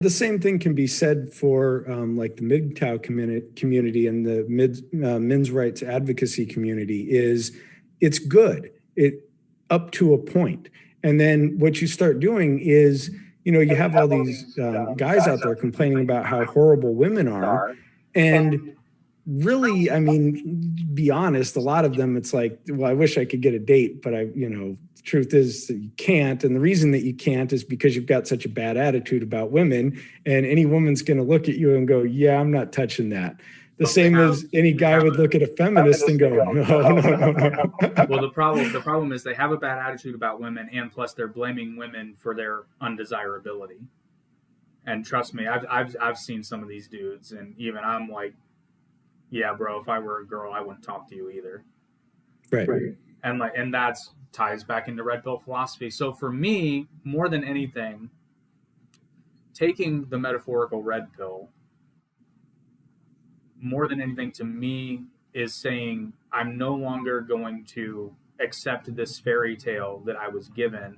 the same thing can be said for like the MGTOW community and the men's rights advocacy community. Is it's good it up to a point, and then what you start doing is, you have all these guys out there complaining about how horrible women are, and really, I mean, be honest, a lot of them, it's like, well, I wish I could get a date, but the truth is that you can't. And the reason that you can't is because you've got such a bad attitude about women. And any woman's going to look at you and go, yeah, I'm not touching that. The same as any guy would look at a feminist and go, no, no, no, no. Well, the problem is they have a bad attitude about women, and plus they're blaming women for their undesirability. And trust me, I've seen some of these dudes, and even I'm like, yeah, bro, if I were a girl, I wouldn't talk to you either. Right. And that's ties back into red pill philosophy. So for me, more than anything, taking the metaphorical red pill, more than anything to me, is saying I'm no longer going to accept this fairy tale that I was given.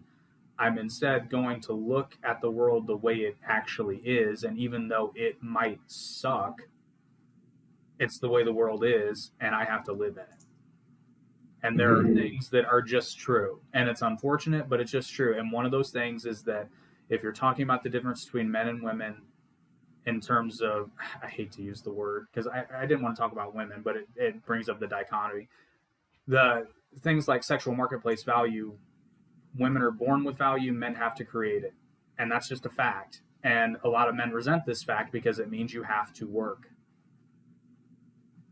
I'm instead going to look at the world the way it actually is. And even though it might suck, it's the way the world is, and I have to live in it. And there are things that are just true. And it's unfortunate, but it's just true. And one of those things is that if you're talking about the difference between men and women in terms of, I hate to use the word, because I didn't want to talk about women, but it brings up the dichotomy. The things like sexual marketplace value, women are born with value, men have to create it. And that's just a fact. And a lot of men resent this fact because it means you have to work.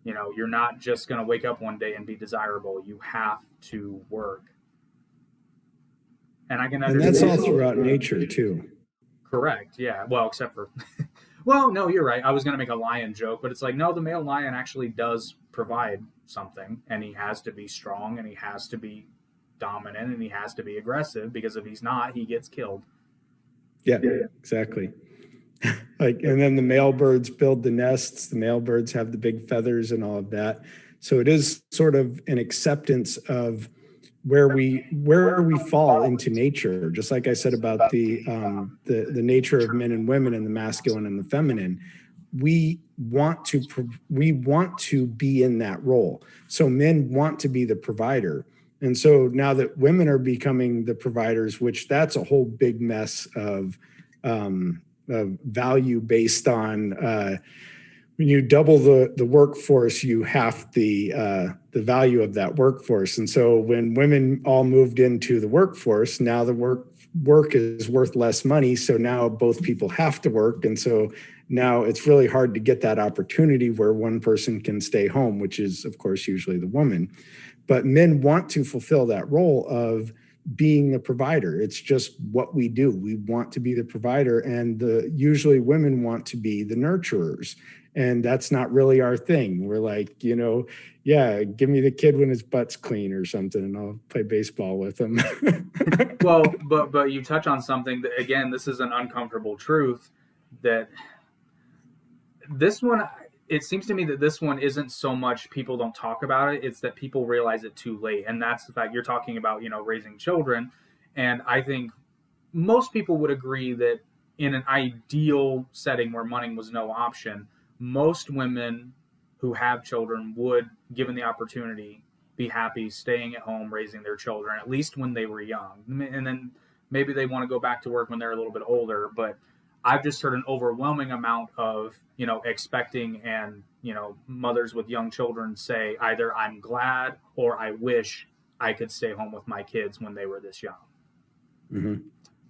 You're not just going to wake up one day and be desirable. You have to work. And I can understand. And that's all throughout nature too. Correct. Yeah. Well, except for, well, no, you're right. I was going to make a lion joke, but it's like, no, the male lion actually does provide something, and he has to be strong, and he has to be dominant, and he has to be aggressive, because if he's not, he gets killed. Yeah, exactly. And then the male birds build the nests, the male birds have the big feathers and all of that. So it is sort of an acceptance of where we fall into nature. Just like I said about the nature of men and women and the masculine and the feminine, we want to be in that role. So men want to be the provider. And so now that women are becoming the providers, which that's a whole big mess of value based on when you double the workforce, you half the value of that workforce. And so when women all moved into the workforce, now the work is worth less money. So now both people have to work. And so now it's really hard to get that opportunity where one person can stay home, which is, of course, usually the woman. But men want to fulfill that role of being the provider. It's just what we do. We want to be the provider, and usually women want to be the nurturers. And that's not really our thing. We're like, yeah, give me the kid when his butt's clean or something, and I'll play baseball with him. Well, but you touch on something that, again, this is an uncomfortable truth, that this one, it seems to me that this one isn't so much people don't talk about it, it's that people realize it too late. And that's the fact. You're talking about, raising children. And I think most people would agree that in an ideal setting where money was no option, most women who have children would, given the opportunity, be happy staying at home, raising their children, at least when they were young. And then maybe they want to go back to work when they're a little bit older. But I've just heard an overwhelming amount of, expecting and, mothers with young children say either I'm glad or I wish I could stay home with my kids when they were this young. Mm-hmm.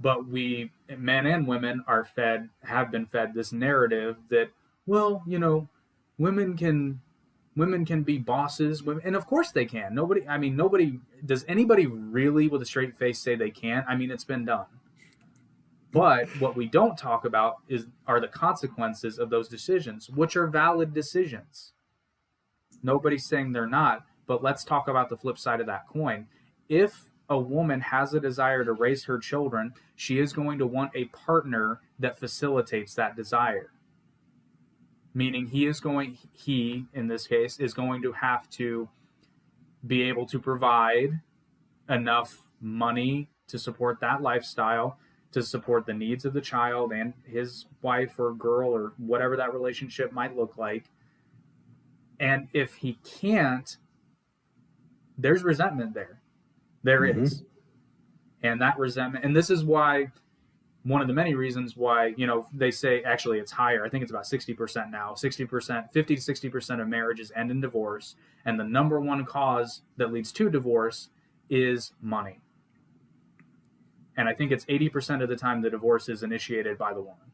But we, men and women, have been fed this narrative that, well, women can be bosses. And of course they can. Does anybody really with a straight face say they can't? I mean, it's been done. But what we don't talk about are the consequences of those decisions, which are valid decisions. Nobody's saying they're not, but let's talk about the flip side of that coin. If a woman has a desire to raise her children, she is going to want a partner that facilitates that desire. Meaning he, in this case, is going to have to be able to provide enough money to support that lifestyle, to support the needs of the child and his wife or girl or whatever that relationship might look like. And if he can't, there's resentment there. There is. And that resentment, and this is why, one of the many reasons why, they say, actually it's higher. I think it's about 60% now. 60%, 50 to 60% of marriages end in divorce. And the number one cause that leads to divorce is money. And I think it's 80% of the time the divorce is initiated by the woman.